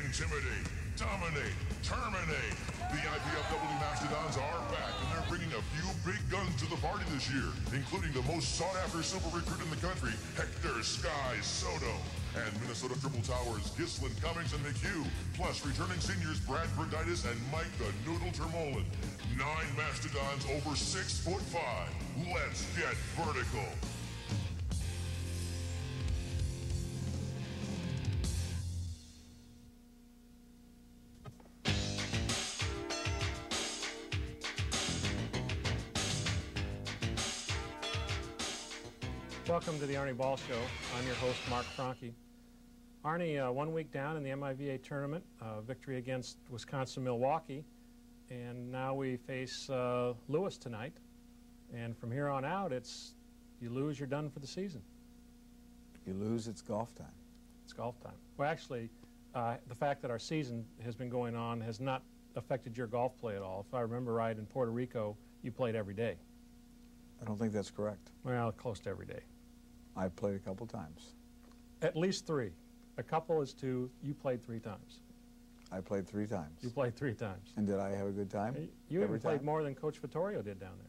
Intimidate, dominate, terminate. The IPFW Mastodons are back, and they're bringing a few big guns to the party this year, including the most sought-after silver recruit in the country, Hector Sky Soto, and Minnesota Triple Towers, Gislin, Cummings, and McHugh, plus returning seniors Brad Verditis and Mike the Noodle Termolen. 9 Mastodons over 6'5". Let's get vertical. Welcome to the Arnie Ball Show. I'm your host, Mark Franke. Arnie, 1 week down in the MIVA tournament, victory against Wisconsin-Milwaukee, and now we face Lewis tonight. And from here on out, it's you lose, you're done for the season. You lose, it's golf time. It's golf time. Well, actually, the fact that our season has been going on has not affected your golf play at all. If I remember right, in Puerto Rico, you played every day. I don't think that's correct. Well, close to every day. I've played a couple times. At least 3. A couple is 2. You played 3 times. I played 3 times. You played 3 times. And did I have a good time? You even played more than Coach Vittorio did down there.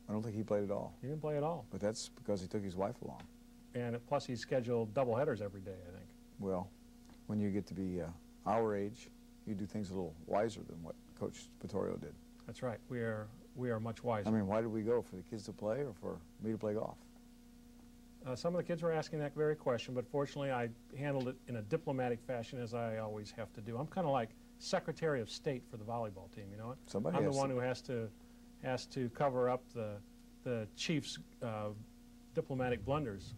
I don't think he played at all. He didn't play at all. But that's because he took his wife along. And plus he scheduled doubleheaders every day, I think. Well, when you get to be our age, you do things a little wiser than what Coach Vittorio did. That's right. We are much wiser. I mean, why did we go? For the kids to play or for me to play golf? Some of the kids were asking that very question, but fortunately I handled it in a diplomatic fashion, as I always have to do. I'm kind of like Secretary of State for the volleyball team, you know what? I'm the one who has to cover up the chief's diplomatic blunders.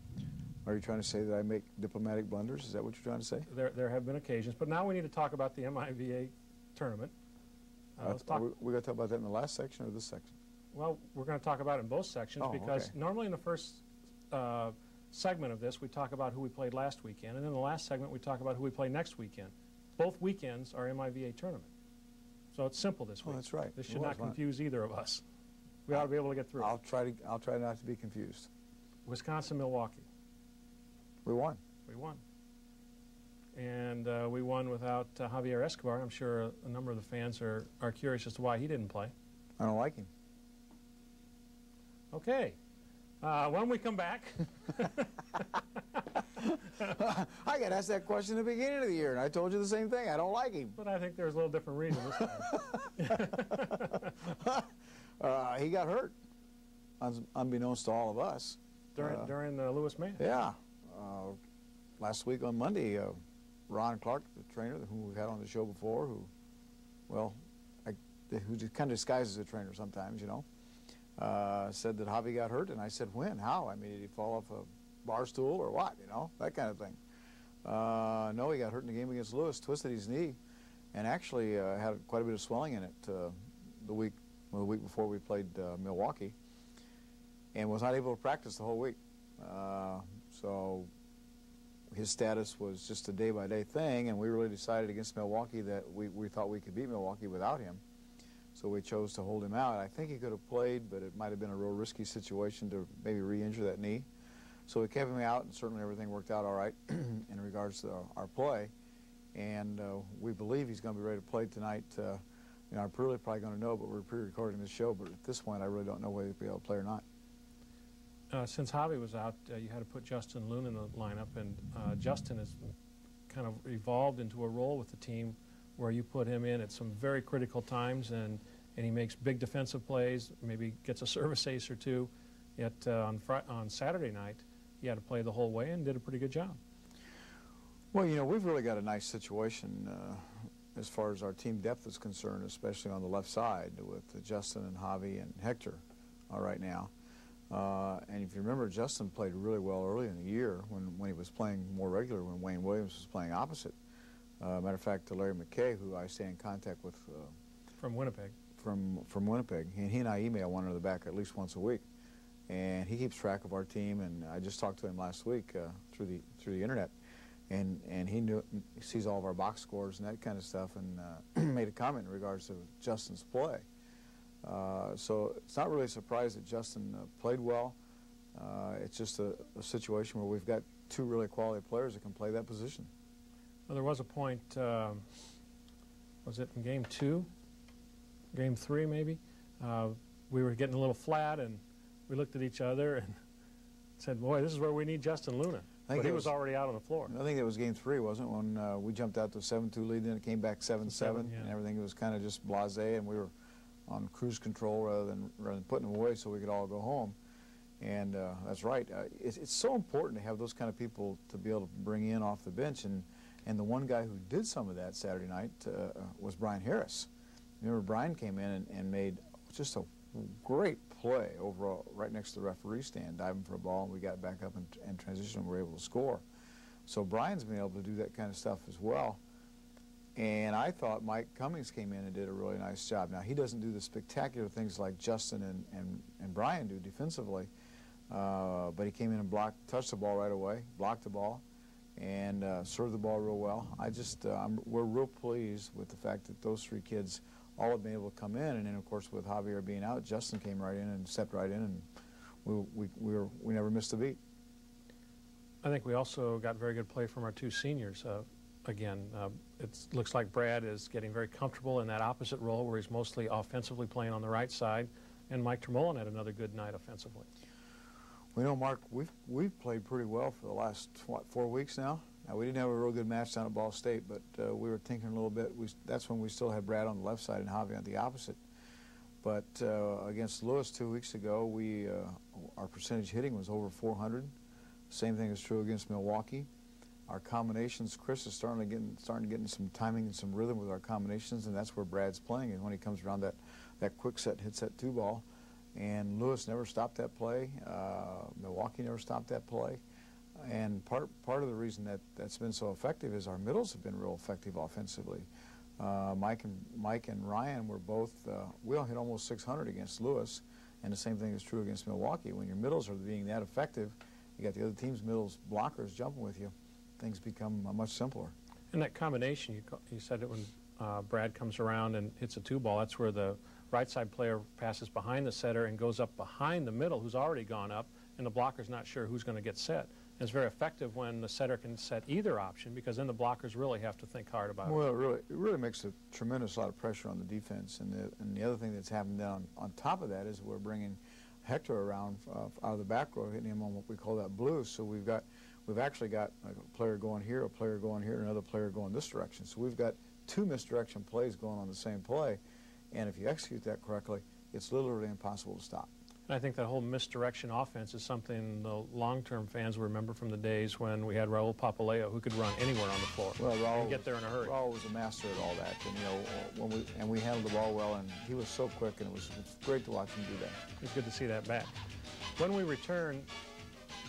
Are you trying to say that I make diplomatic blunders? Is that what you're trying to say? There have been occasions, but now we need to talk about the MIVA tournament. We're going to talk about that in the last section or this section? Well, we're going to talk about it in both sections because normally in the first segment of this we talk about who we played last weekend, and in the last segment we talk about who we play next weekend. Both weekends are MIVA tournament. So it's simple this week. Oh, that's right. This should not confuse either of us. We ought to be able to get through. I'll try not to be confused. Wisconsin-Milwaukee. We won. We won. And we won without Javier Escobar. I'm sure a number of the fans are curious as to why he didn't play. I don't like him. Okay. When we come back... I got asked that question at the beginning of the year, and I told you the same thing. I don't like him. But I think there's a little different reason this time. He got hurt, unbeknownst to all of us. During the Lewis match? Yeah. Last week on Monday, Ron Clark, the trainer who we've had on the show before, who kind of disguises a trainer sometimes, you know, said that Javi got hurt, and I said, when? How? I mean, did he fall off a bar stool or what, you know, that kind of thing. No, he got hurt in the game against Lewis, twisted his knee, and actually had quite a bit of swelling in it the week before we played Milwaukee, and was not able to practice the whole week. So his status was just a day-by-day thing, and we really decided against Milwaukee that we thought we could beat Milwaukee without him. So we chose to hold him out. I think he could have played, but it might have been a real risky situation to maybe re-injure that knee. So we kept him out, and certainly everything worked out all right in regards to our play. And we believe he's going to be ready to play tonight. You know, I'm really probably going to know, but we're pre-recording this show. But at this point, I really don't know whether he'll be able to play or not. Since Javi was out, you had to put Justin Loon in the lineup, and Justin has kind of evolved into a role with the team where you put him in at some very critical times, and he makes big defensive plays, maybe gets a service ace or two. Yet on Saturday night, he had to play the whole way and did a pretty good job. Well, you know, we've really got a nice situation as far as our team depth is concerned, especially on the left side with Justin and Javi and Hector right now. And if you remember, Justin played really well early in the year when he was playing more regular, when Wayne Williams was playing opposite. Matter of fact, Larry McKay, who I stay in contact with from Winnipeg. From Winnipeg, he and I email one another back at least once a week, and he keeps track of our team. And I just talked to him last week through the internet, and he sees all of our box scores and that kind of stuff, and made a comment in regards to Justin's play. So it's not really a surprise that Justin played well. It's just a situation where we've got 2 really quality players that can play that position. Well, there was a point, was it in game 2? Game 3 maybe? We were getting a little flat, and we looked at each other and said, boy, this is where we need Justin Luna. But he was already out on the floor. I think that was game 3, wasn't it, when we jumped out to a 7-2 lead, then it came back 7-7, and everything was kind of just blasé, and we were on cruise control rather than putting them away so we could all go home. And that's right. It's so important to have those kind of people to be able to bring in off the bench, and the one guy who did some of that Saturday night was Brian Harris. Remember, Brian came in and made just a great play overall right next to the referee stand, diving for a ball, and we got back up and transitioned and were able to score. So Brian's been able to do that kind of stuff as well. And I thought Mike Cummings came in and did a really nice job. Now, he doesn't do the spectacular things like Justin and Brian do defensively, but he came in and touched the ball right away, blocked the ball, and served the ball real well. We're real pleased with the fact that those 3 kids all have been able to come in, and then of course with Javier being out, Justin came right in and stepped right in, and we never missed a beat. I think we also got very good play from our 2 seniors. Again, it looks like Brad is getting very comfortable in that opposite role where he's mostly offensively playing on the right side, and Mike Tremolin had another good night offensively. Well, you know, Mark, we've played pretty well for the last, what, 4 weeks now? Now, we didn't have a real good match down at Ball State, but we were tinkering a little bit. That's when we still had Brad on the left side and Javi on the opposite. But against Lewis 2 weeks ago, our percentage hitting was over 400. Same thing is true against Milwaukee. Our combinations, Chris is starting to get some timing and some rhythm with our combinations, and that's where Brad's playing, is when he comes around that quick set, hits that 2 ball. And Lewis never stopped that play. Milwaukee never stopped that play. And part of the reason that's been so effective is our middles have been real effective offensively. Mike and Ryan were both, we all hit almost 600 against Lewis, and the same thing is true against Milwaukee. When your middles are being that effective, you got the other team's middles blockers jumping with you, things become much simpler. And that combination, you said it when Brad comes around and hits a 2 ball, that's where the right side player passes behind the setter and goes up behind the middle, who's already gone up, and the blocker's not sure who's going to get set. And it's very effective when the setter can set either option, because then the blockers really have to think hard about it. Well, it really makes a tremendous lot of pressure on the defense. And the other thing that's happened down on top of that is we're bringing Hector around out of the back row, hitting him on what we call that blue. So we've actually got a player going here, a player going here, another player going this direction. So we've got 2 misdirection plays going on the same play. And if you execute that correctly, it's literally impossible to stop. And I think that whole misdirection offense is something the long-term fans will remember from the days when we had Raul Papaleo, who could run anywhere on the floor and get there in a hurry. Raul was a master at all that, and you know, we handled the ball well, and he was so quick, and it was great to watch him do that. It's good to see that back. When we return,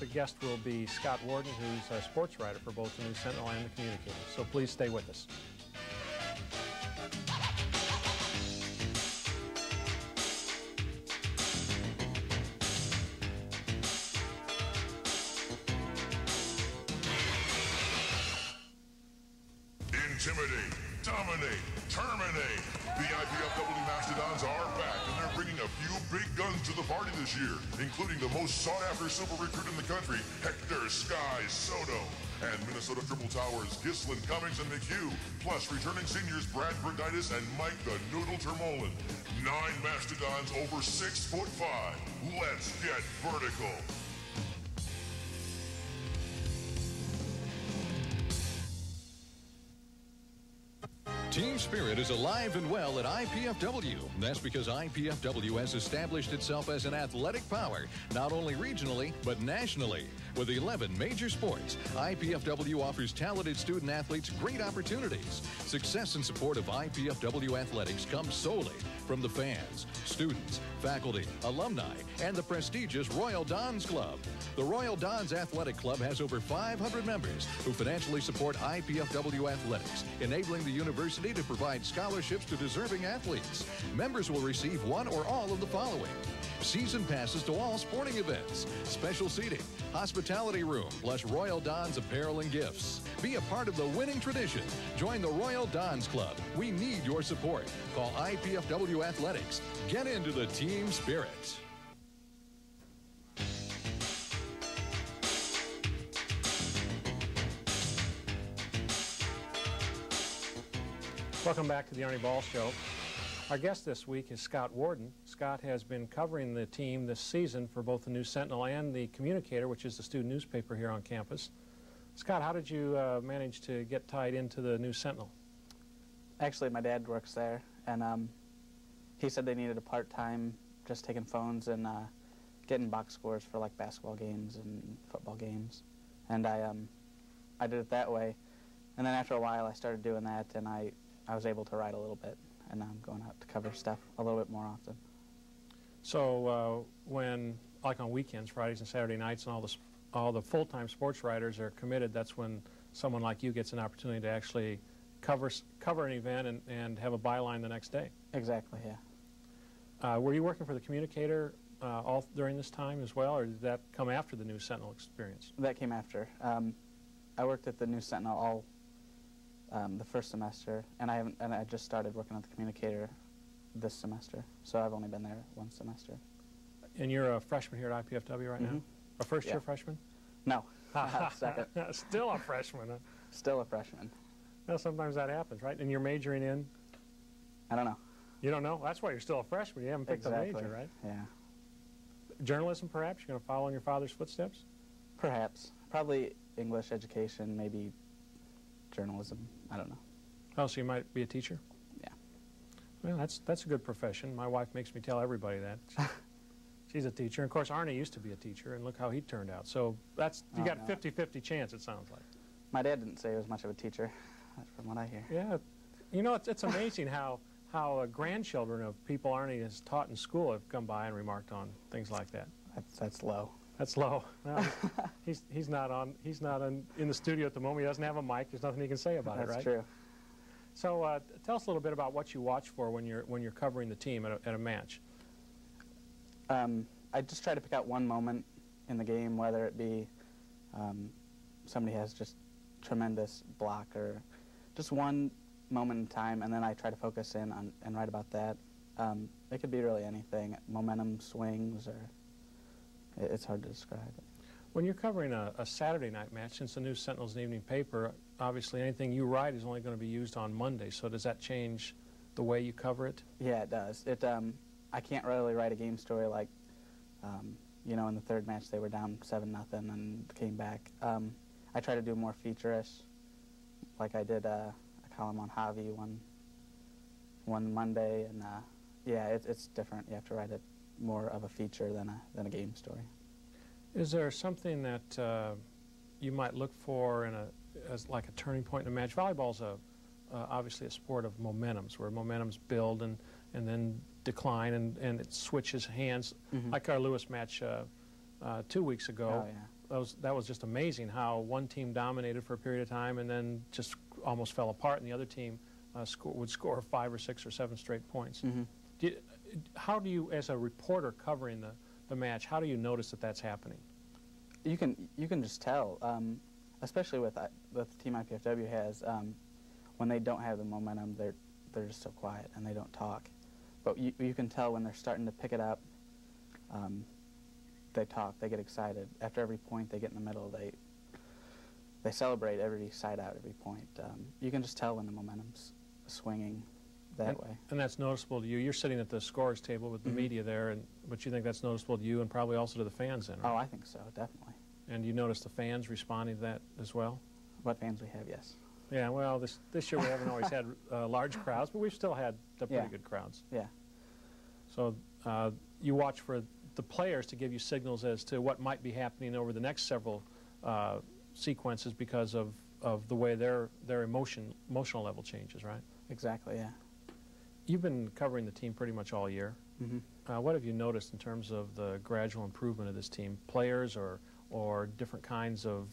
the guest will be Scott Warden, who's a sports writer for both the News Sentinel and the Communicator. So please stay with us. Intimidate, dominate, terminate. The IPFW Mastodons are back, and they're bringing a few big guns to the party this year, including the most sought-after super recruit in the country, Hector Sky Soto, and Minnesota Triple Towers, Gislin, Cummings, and McHugh, plus returning seniors Brad Bergitis and Mike the Noodle Termolin. 9 Mastodons over 6'5". Let's get vertical. Team spirit is alive and well at IPFW. That's because IPFW has established itself as an athletic power, not only regionally, but nationally. With 11 major sports, IPFW offers talented student athletes great opportunities. Success and support of IPFW athletics comes solely from the fans, students, faculty, alumni, and the prestigious Royal Dons Club. The Royal Dons Athletic Club has over 500 members who financially support IPFW athletics, enabling the university to provide scholarships to deserving athletes. Members will receive one or all of the following: season passes to all sporting events, special seating, hospitality room, plus Royal Dons apparel and gifts. Be a part of the winning tradition. Join the Royal Dons Club. We need your support. Call IPFW Athletics. Get into the team spirit. Welcome back to the Arnie Ball Show. Our guest this week is Scott Warden. Scott has been covering the team this season for both the News Sentinel and the Communicator, which is the student newspaper here on campus. Scott, how did you manage to get tied into the News Sentinel? Actually, my dad works there, and he said they needed a part-time, just taking phones and getting box scores for like basketball games and football games. And I did it that way. And then after a while, I started doing that, and I was able to write a little bit. And now I'm going out to cover stuff a little bit more often. So when, like on weekends, Fridays and Saturday nights, and all the full-time sports writers are committed, that's when someone like you gets an opportunity to actually cover an event and have a byline the next day. Exactly, yeah. Were you working for the Communicator all during this time as well, or did that come after the News Sentinel experience? That came after. I worked at the News Sentinel all the first semester, and I just started working at the Communicator this semester, so I've only been there one semester. And you're a freshman here at IPFW right now? A first-year freshman? No, second. Still a freshman, huh? Still a freshman. Well, sometimes that happens, right? And you're majoring in? I don't know. You don't know? That's why you're still a freshman. You haven't picked a major, right? Yeah. Journalism, perhaps? You're going to follow in your father's footsteps? Perhaps. Probably English education, maybe journalism. I don't know. Oh, so you might be a teacher? Yeah. Well, that's a good profession. My wife makes me tell everybody that. She's a teacher. And of course, Arnie used to be a teacher, and look how he turned out. So you got a 50-50 chance, it sounds like. My dad didn't say he was much of a teacher, from what I hear. Yeah. You know, it's amazing how grandchildren of people Arnie has taught in school have come by and remarked on things like that. That's low. That's low. Well, he's not in the studio at the moment. He doesn't have a mic. There's nothing he can say about it, right? That's true. So tell us a little bit about what you watch for when you're covering the team at a match. I just try to pick out one moment in the game, whether it be somebody has just tremendous block or just one moment in time, and then I try to focus in on and write about that. It could be really anything, momentum swings, or it's hard to describe. When you're covering a Saturday night match, since the News Sentinel's an evening paper, obviously anything you write is only going to be used on Monday. So does that change the way you cover it? Yeah, it does. I can't really write a game story like, you know, in the third match they were down 7-0 and came back. I try to do more feature-ish, like I did a column on Javi one Monday, and yeah, it's different. You have to write it more of a feature than a game story. Is there something that you might look for as like a turning point in a match? Volleyball's obviously a sport of momentums, where momentums build and then decline, and it switches hands, like our Lewis match 2 weeks ago. Oh, yeah. That was just amazing how one team dominated for a period of time and then just almost fell apart, and the other team would score 5 or 6 or 7 straight points. How do you, as a reporter covering the match, how do you notice that that's happening? You can just tell, especially with the team IPFW has. When they don't have the momentum, they're just so quiet and they don't talk. But you can tell when they're starting to pick it up. They talk, they get excited. After every point they get in the middle, they celebrate every side out, every point. You can just tell when the momentum's swinging that way. And that's noticeable to you. You're sitting at the scorers table with the media there, but you think that's noticeable to you and probably also to the fans then, right? Oh, I think so, definitely. And you notice the fans responding to that as well? What fans we have, yes. Yeah, well, this year we haven't always had large crowds, but we've still had pretty good crowds. Yeah. So you watch for the players to give you signals as to what might be happening over the next several sequences because of the way their emotional level changes, right? Exactly, yeah. You've been covering the team pretty much all year. What have you noticed in terms of the gradual improvement of this team, players or different kinds of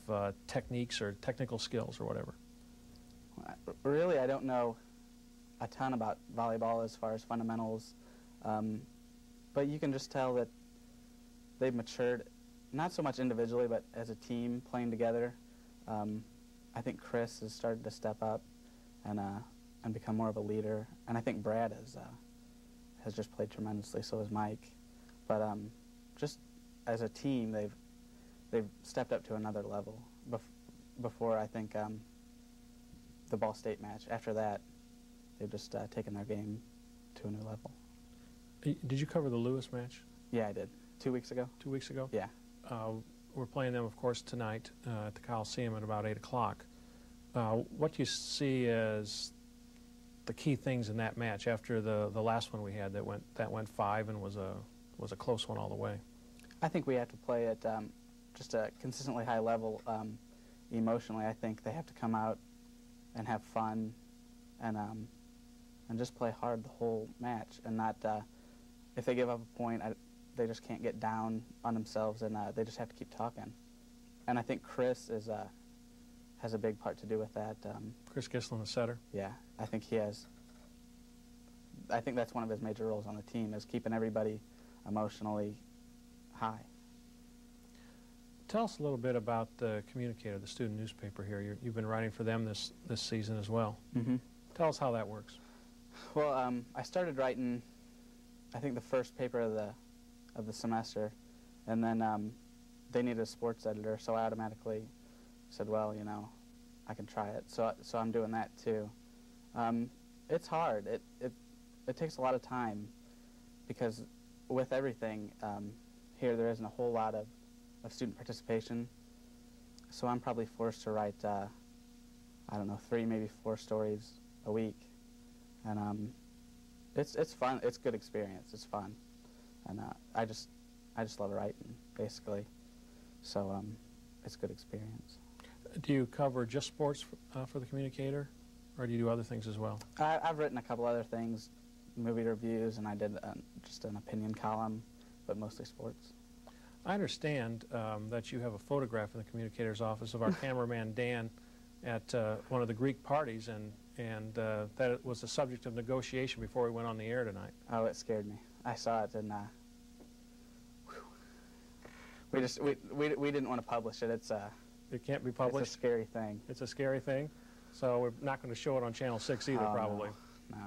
techniques or technical skills or whatever? Really, I don't know a ton about volleyball as far as fundamentals, but you can just tell that they've matured, not so much individually, but as a team playing together. I think Chris has started to step up and become more of a leader, and I think Brad has just played tremendously. So has Mike, but just as a team, they've stepped up to another level. Before I think the Ball State match, after that, they've just taken their game to a new level. Did you cover the Lewis match? Yeah, I did. 2 weeks ago. 2 weeks ago? Yeah. We're playing them, of course, tonight at the Coliseum at about 8 o'clock. What do you see as the key things in that match after the last one we had that went 5 and was a close one all the way? I think we have to play at just a consistently high level emotionally. I think they have to come out and have fun and just play hard the whole match, and not if they give up a point, they just can't get down on themselves, and they just have to keep talking. And I think Chris has a big part to do with that. Chris Gislin, the setter? Yeah, I think he has. I think that's one of his major roles on the team, is keeping everybody emotionally high. Tell us a little bit about the Communicator, the student newspaper here. You've been writing for them this season as well. Mm-hmm. Tell us how that works. Well, I started writing, I think, the first paper of the semester, and then they needed a sports editor, so I automatically said, well, you know, I can try it. So I'm doing that too. It's hard. It takes a lot of time, because with everything here, there isn't a whole lot of student participation. So I'm probably forced to write, I don't know, 3, maybe 4 stories a week. And it's fun. It's a good experience. It's fun. And I just love writing, basically. So it's a good experience. Do you cover just sports for the Communicator, or do you do other things as well? I've written a couple other things, movie reviews, and I did just an opinion column, but mostly sports. I understand that you have a photograph in the Communicator's office of our cameraman Dan at one of the Greek parties, and that it was the subject of negotiation before we went on the air tonight. Oh, it scared me. I saw it, and we didn't want to publish it. It can't be published? It's a scary thing. It's a scary thing? So we're not going to show it on Channel 6 either, probably. No.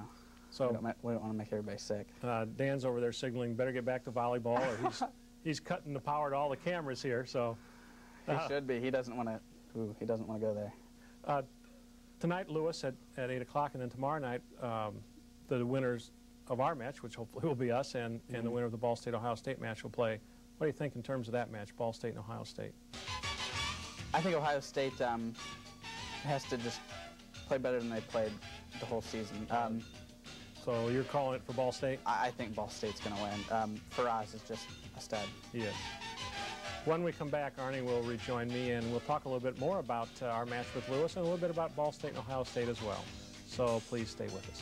So we don't want to make everybody sick. Dan's over there signaling, better get back to volleyball, or he's cutting the power to all the cameras here. So he should be. He doesn't want to. He doesn't want to go there. Tonight, Lewis at 8 o'clock, and then tomorrow night, the winners of our match, which hopefully will be us, and the winner of the Ball State-Ohio State match will play. What do you think in terms of that match, Ball State and Ohio State? I think Ohio State has to just play better than they played the whole season. So you're calling it for Ball State? I think Ball State's going to win. Faraz is just a stud. Yes. When we come back, Arnie will rejoin me, and we'll talk a little bit more about our match with Lewis and a little bit about Ball State and Ohio State as well. So please stay with us.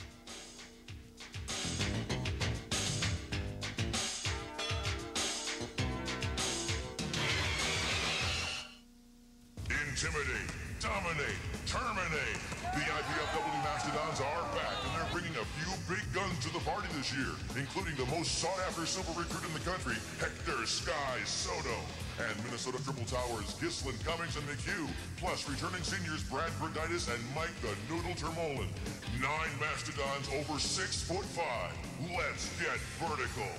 Intimidate, dominate, terminate. The IPFW Mastodons are back, and they're bringing a few big guns to the party this year, including the most sought-after super recruit in the country, Hector Sky Soto, and Minnesota Triple Towers, Gislin, Cummings, and McHugh, plus returning seniors Brad Bergitis and Mike the Noodle Termolen. 9 Mastodons over 6'5". Let's get vertical.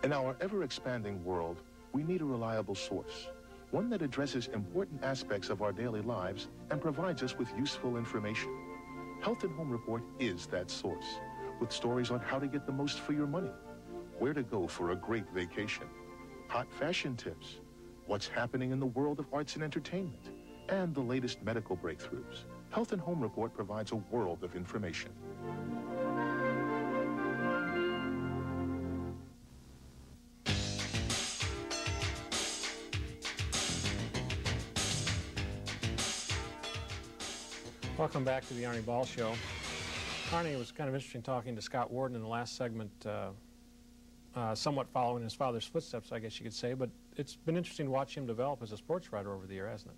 In our ever-expanding world, we need a reliable source, one that addresses important aspects of our daily lives and provides us with useful information. Health and Home Report is that source, with stories on how to get the most for your money, where to go for a great vacation, hot fashion tips, what's happening in the world of arts and entertainment, and the latest medical breakthroughs. Health and Home Report provides a world of information. Welcome back to the Arnie Ball Show. Arnie, it was kind of interesting talking to Scott Warden in the last segment, somewhat following his father's footsteps, I guess you could say, but it's been interesting to watch him develop as a sports writer over the year, hasn't it?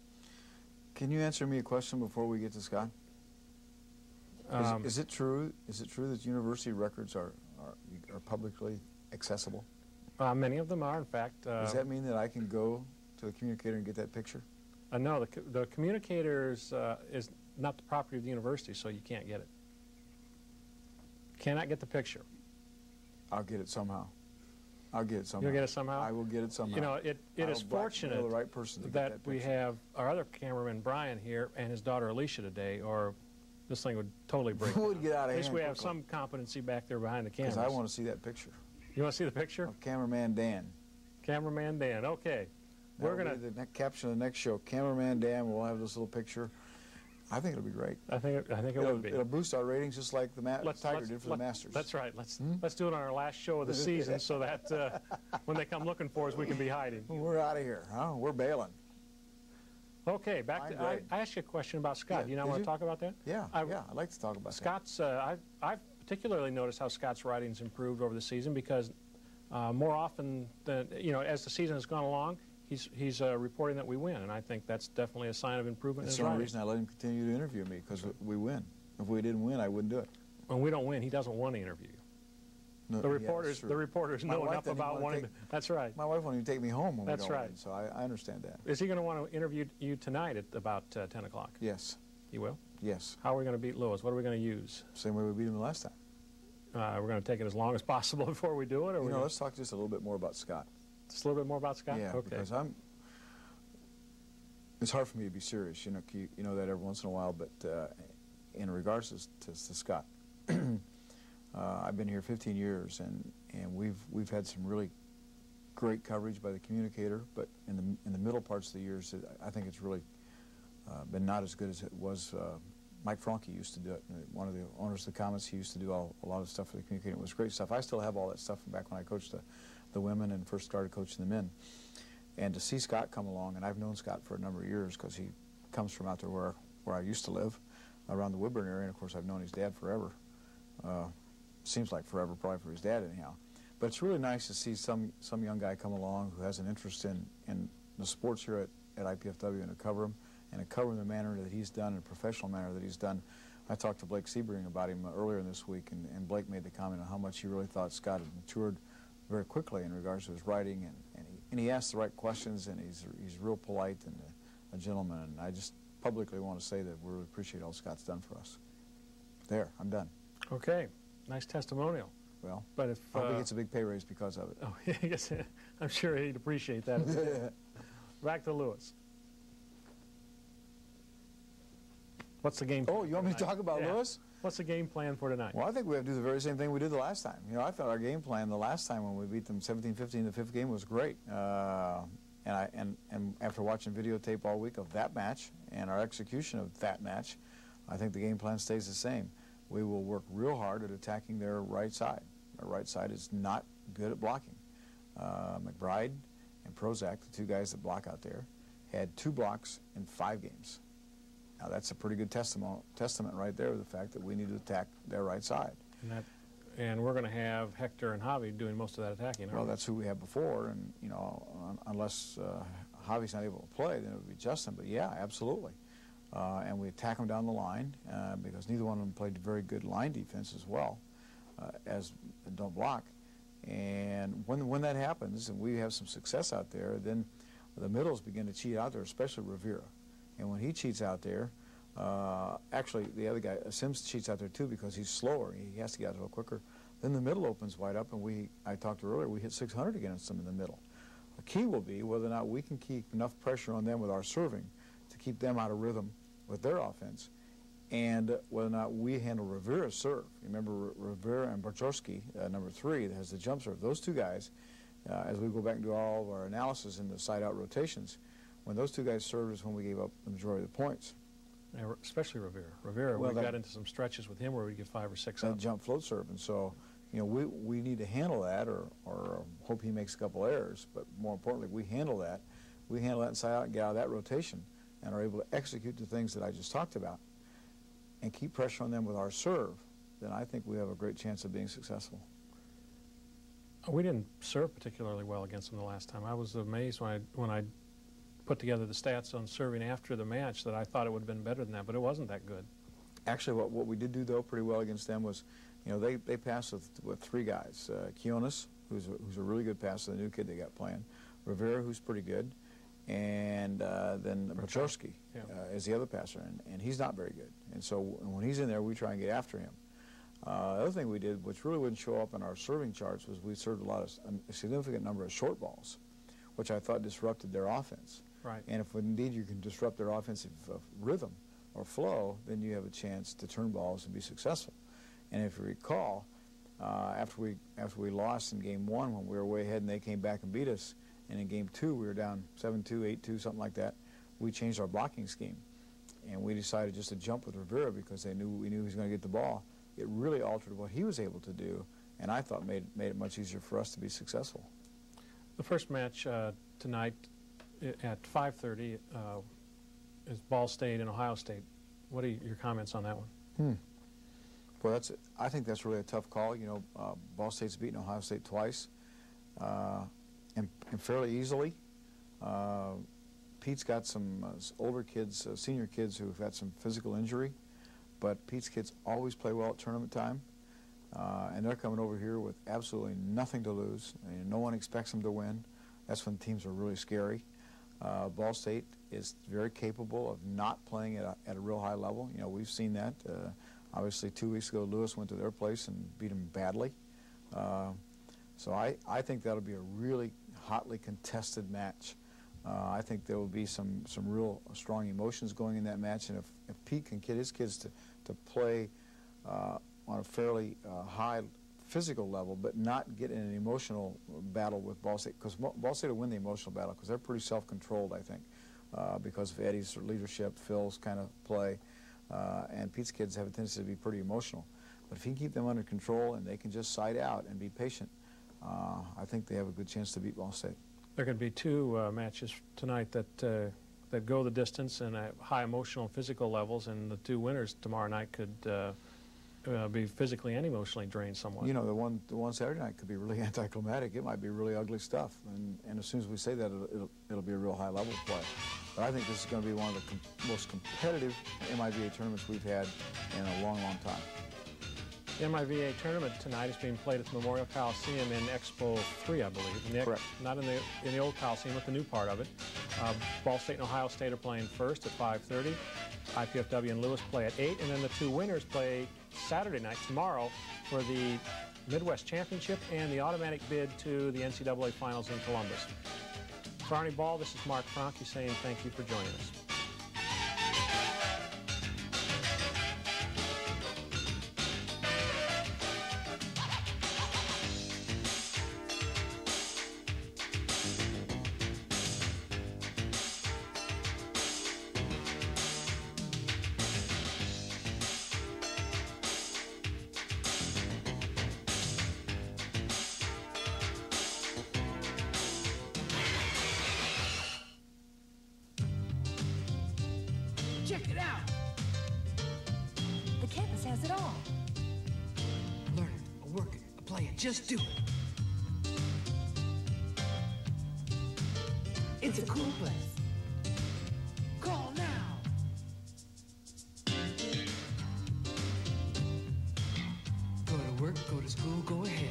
Can you answer me a question before we get to Scott? Is it true? Is it true that university records are publicly accessible? Many of them are, in fact. Does that mean that I can go to the Communicator and get that picture? No, the Communicators is not the property of the university, so you can't get it. Cannot get the picture. I'll get it somehow. I'll get it somehow. You'll get it somehow? I will get it somehow. You know, it is fortunate the right person to that get that we picture. have our other cameraman, Brian, here, and his daughter, Alicia, today, or this thing would totally break It would down. get out of At least hand we have quickly. some competency back there behind the cameras. Because I want to see that picture You want to see the picture? of cameraman Dan. Cameraman Dan, okay. We're That'll going to... be the caption of the next show. Cameraman Dan will have this little picture. I think it'll be great. I think it would be. It'll boost our ratings just like the Tiger did for the Masters. That's right. Let's do it on our last show of the season so that when they come looking for us, we can be hiding. We're out of here. Huh? We're bailing. Okay, back to... I asked you a question about Scott. Yeah, Do you not did want you? to talk about that? Yeah, I'd like to talk about Scott's... I've particularly noticed how Scott's writing's improved over the season because more often than... You know, as the season has gone along, he's reporting that we win, and I think that's definitely a sign of improvement in That's his the only writing. reason I let him continue to interview me, because we win. If we didn't win, I wouldn't do it. When we don't win, he doesn't want to interview you. No, The yeah, reporters, that's true. the reporters My know wife enough doesn't about wanna wanting to... That's right. My wife won't even take me home when That's we don't right. win, so I understand that. Is he going to want to interview you tonight at about 10 o'clock? Yes, He will? yes. How are we going to beat Lewis? What are we going to use? Same way we beat him the last time. We're going to take it as long as possible before we do it? Or You we know, let's talk just a little bit more about Scott. just a little bit more about Scott? Yeah, Okay. because it's hard for me to be serious. You know that every once in a while, but in regards to Scott, I've been here 15 years, and we've had some really great coverage by the communicator, but in the middle parts of the years, I think it's really been not as good as it was. Mike Franke used to do it. One of the owners of the Comets, he used to do a lot of stuff for the communicator. It was great stuff. I still have all that stuff from back when I coached the women and first started coaching the men. And to see Scott come along, and I've known Scott for a number of years because he comes from out there where I used to live, around the Woodburn area, and of course I've known his dad forever. Seems like forever, probably for his dad anyhow. But it's really nice to see some young guy come along who has an interest in the sports here at IPFW and to cover them, and to cover them in the manner that he's done, in a professional manner that he's done. I talked to Blake Sebring about him earlier this week, and Blake made the comment on how much he really thought Scott had matured very quickly in regards to his writing, and he asks the right questions, and he's real polite and a gentleman, and I just publicly want to say that we really appreciate all Scott's done for us. There, I'm done. Okay. Nice testimonial. Well, But if... I hope he gets a big pay raise because of it. Oh, yes, I'm sure he'd appreciate that. Back to Lewis. What's the game plan? Oh, you want me to talk about Yeah. Lewis? What's the game plan for tonight? Well, I think we have to do the very same thing we did the last time. You know, I thought our game plan the last time when we beat them 17-15 in the fifth game was great. And after watching videotape all week of that match and our execution of that match, I think the game plan stays the same. We will work real hard at attacking their right side. Our right side is not good at blocking. McBride and Prozac, the two guys that block out there, had 2 blocks in 5 games. Now that's a pretty good testament right there of the fact that we need to attack their right side. And we're going to have Hector and Javi doing most of that attacking, aren't Well, we? that's who we had before, and you know, unless Javi's not able to play, then it would be Justin. But yeah, absolutely. And we attack them down the line because neither one of them played very good line defense as well as don't block. And when that happens, and we have some success out there, then the middles begin to cheat out there, especially Rivera. And when he cheats out there, actually the other guy, Sims, cheats out there too because he's slower. He has to get out a little quicker. Then the middle opens wide up, and I talked earlier, we hit 600 against them in the middle. The key will be whether or not we can keep enough pressure on them with our serving to keep them out of rhythm with their offense, and whether or not we handle Rivera's serve. Remember, Rivera and Borchowski, number 3, that has the jump serve. Those two guys, as we go back and do all of our analysis in the side-out rotations, when those two guys served is when we gave up the majority of the points. Yeah, especially Rivera. Rivera, Well, we that- got into some stretches with him where we get 5 or 6 That up. jump float serve, and so you know we need to handle that, or hope he makes a couple errors. But more importantly, we handle that. We handle that inside out and get out of that rotation, and are able to execute the things that I just talked about, and keep pressure on them with our serve. Then I think we have a great chance of being successful. We didn't serve particularly well against them the last time. I was amazed when I put together the stats on serving after the match that I thought it would have been better than that, but it wasn't that good. Actually, what we did do though pretty well against them was, you know, they passed with 3 guys: Kionis, who's a really good passer, the new kid they got playing; Rivera, who's pretty good, and then Borchowski Yeah. is the other passer, and he's not very good. And so when he's in there, we try and get after him. The other thing we did, which really wouldn't show up in our serving charts, was we served a significant number of short balls, which I thought disrupted their offense. Right. And if indeed you can disrupt their offensive rhythm or flow, then you have a chance to turn balls and be successful. And if you recall, after we lost in game 1 when we were way ahead and they came back and beat us, and in game 2 we were down 7-2, 8-2, something like that, we changed our blocking scheme. And we decided just to jump with Rivera because we knew he was going to get the ball. It really altered what he was able to do, and I thought made it much easier for us to be successful. The first match tonight at 5:30 is Ball State and Ohio State. What are your comments on that one? Well, I think that's really a tough call. You know, Ball State's beaten Ohio State twice, and fairly easily. Pete's got some older kids, senior kids who've had some physical injury, but Pete's kids always play well at tournament time, and they're coming over here with absolutely nothing to lose, and no one expects them to win. That's when teams are really scary. Ball State is very capable of not playing at a real high level. You know, we've seen that. Obviously, 2 weeks ago, Lewis went to their place and beat them badly. So I think that'll be a really hotly contested match. I think there will be some real strong emotions going in that match, and if Pete can get his kids to play on a fairly high physical level, but not get in an emotional battle with Ball State, because Ball State will win the emotional battle because they're pretty self-controlled, I think, because of Eddie's leadership, Phil's kind of play, and Pete's kids have a tendency to be pretty emotional. But if he can keep them under control and they can just side out and be patient, I think they have a good chance to beat Ball State. There are going to be two matches tonight that go the distance and at high emotional and physical levels, and the two winners tomorrow night could be physically and emotionally drained somewhat. You know, the one Saturday night could be really anticlimactic. It might be really ugly stuff, and as soon as we say that, it'll be a real high level of play. But I think this is going to be one of the most competitive MIVA tournaments we've had in a long, long time. The MIVA tournament tonight is being played at the Memorial Coliseum in Expo 3, I believe. Correct. Not in the old Coliseum, but the new part of it. Ball State and Ohio State are playing first at 5:30. IPFW and Lewis play at 8, and then the two winners play Saturday night, tomorrow, for the Midwest Championship and the automatic bid to the NCAA Finals in Columbus. For Arnie Ball, this is Mark Franke saying thank you for joining us. Check it out! The campus has it all. Learn it, work it, play it, just do it. It's a cool place. Call now! Go to work, go to school, go ahead.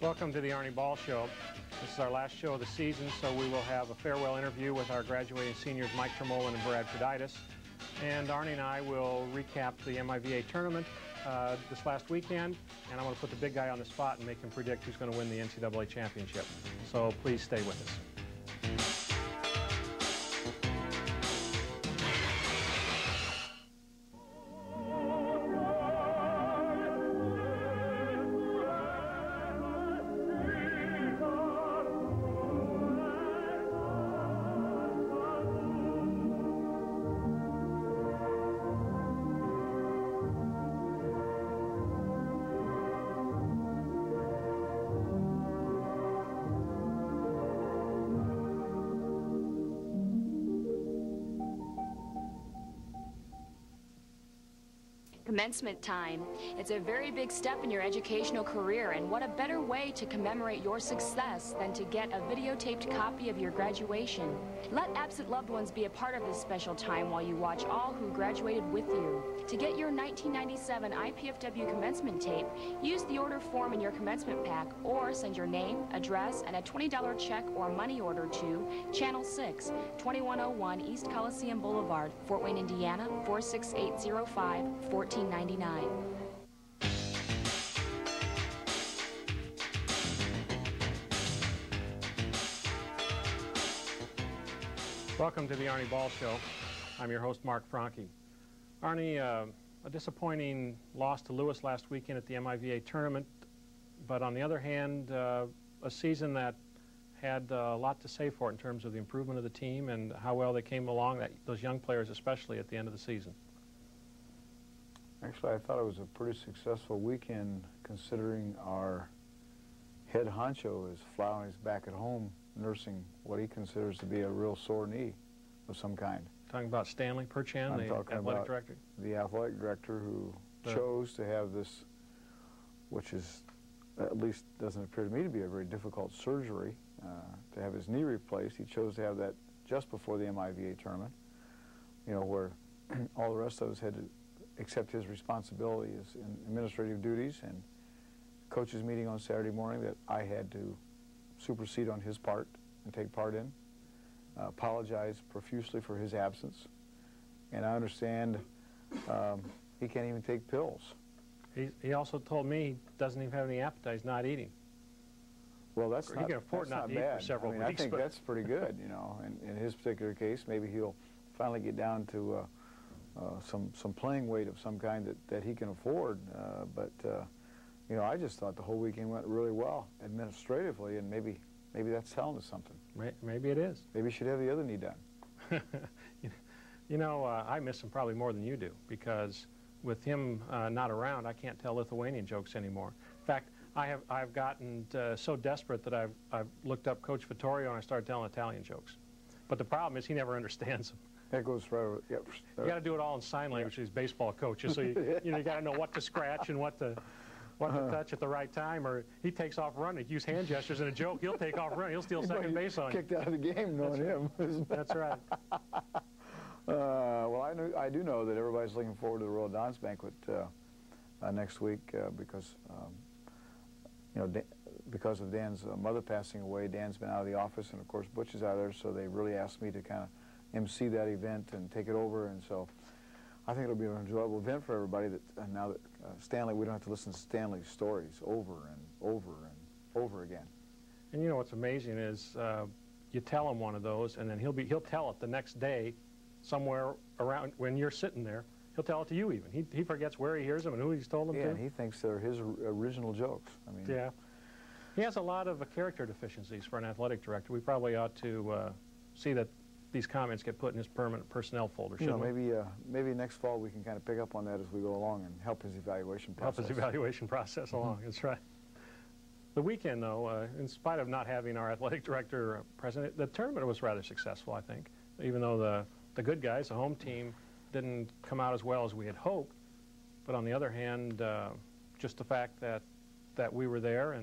Welcome to the Arnie Ball Show. This is our last show of the season, so we will have a farewell interview with our graduating seniors Mike Tremolin and Brad Proditis. And Arnie and I will recap the MIVA tournament this last weekend, and I'm going to put the big guy on the spot and make him predict who's going to win the NCAA championship. So please stay with us. Commencement time. It's a very big step in your educational career, and what a better way to commemorate your success than to get a videotaped copy of your graduation. Let absent loved ones be a part of this special time while you watch all who graduated with you. To get your 1997 IPFW commencement tape, use the order form in your commencement pack or send your name, address, and a $20 check or money order to Channel 6, 2101 East Coliseum Boulevard, Fort Wayne, Indiana, 46805, 1499. Welcome to the Arnie Ball Show. I'm your host, Mark Franke. Arnie, a disappointing loss to Lewis last weekend at the MIVA tournament, but on the other hand, a season that had a lot to say for it in terms of the improvement of the team and how well they came along, those young players especially at the end of the season. Actually, I thought it was a pretty successful weekend considering our head honcho is flat on his back at home nursing what he considers to be a real sore knee of some kind. Talking about Stanley Perchan, the athletic director? The athletic director who chose to have this, which is, at least doesn't appear to me to be a very difficult surgery, to have his knee replaced. He chose to have that just before the MIVA tournament, you know, where all the rest of us had to accept his responsibilities in administrative duties and coaches meeting on Saturday morning that I had to supersede on his part and take part in. Apologize profusely for his absence. And I understand he can't even take pills. He also told me he doesn't even have any appetite. He's not eating. Well, that's not, he can afford not to eat for several weeks. I think that's pretty good, you know. In his particular case, maybe he'll finally get down to some playing weight of some kind that he can afford. You know, I just thought the whole weekend went really well administratively, and maybe that's telling us something. Maybe it is. Maybe he should have the other knee done. You know, I miss him probably more than you do, because with him not around, I can't tell Lithuanian jokes anymore. In fact, I've gotten so desperate that I've looked up Coach Vittorio and I started telling Italian jokes. But the problem is he never understands them. That goes right over. Yep. You got to do it all in sign language to these baseball coaches. So you know, you got to know what to scratch and what to touch at the right time, or he takes off running. Use hand gestures in a joke. He'll take off running. He'll steal second base on you. Kicked out of the game, knowing him. That's right. Well, I do know that everybody's looking forward to the Royal Dons banquet next week because you know, because of Dan's mother passing away. Dan's been out of the office, and of course Butch is out there, so they really asked me to kind of MC that event and take it over, and so I think it'll be an enjoyable event for everybody. That now that Stanley, we don't have to listen to Stanley's stories over and over and over again. And you know what's amazing is you tell him one of those, and then he'll tell it the next day, somewhere around when you're sitting there. He'll tell it to you even. He forgets where he hears them and who he's told them to. Yeah, and he thinks they're his original jokes. I mean, yeah. He has a lot of character deficiencies for an athletic director. We probably ought to see that these comments get put in his permanent personnel folder. You know, maybe next fall we can kind of pick up on that as we go along and help his evaluation process. Help his evaluation process along. That's right. The weekend, though, in spite of not having our athletic director present, the tournament was rather successful, I think. Even though the good guys, the home team, didn't come out as well as we had hoped. But on the other hand, just the fact that we were there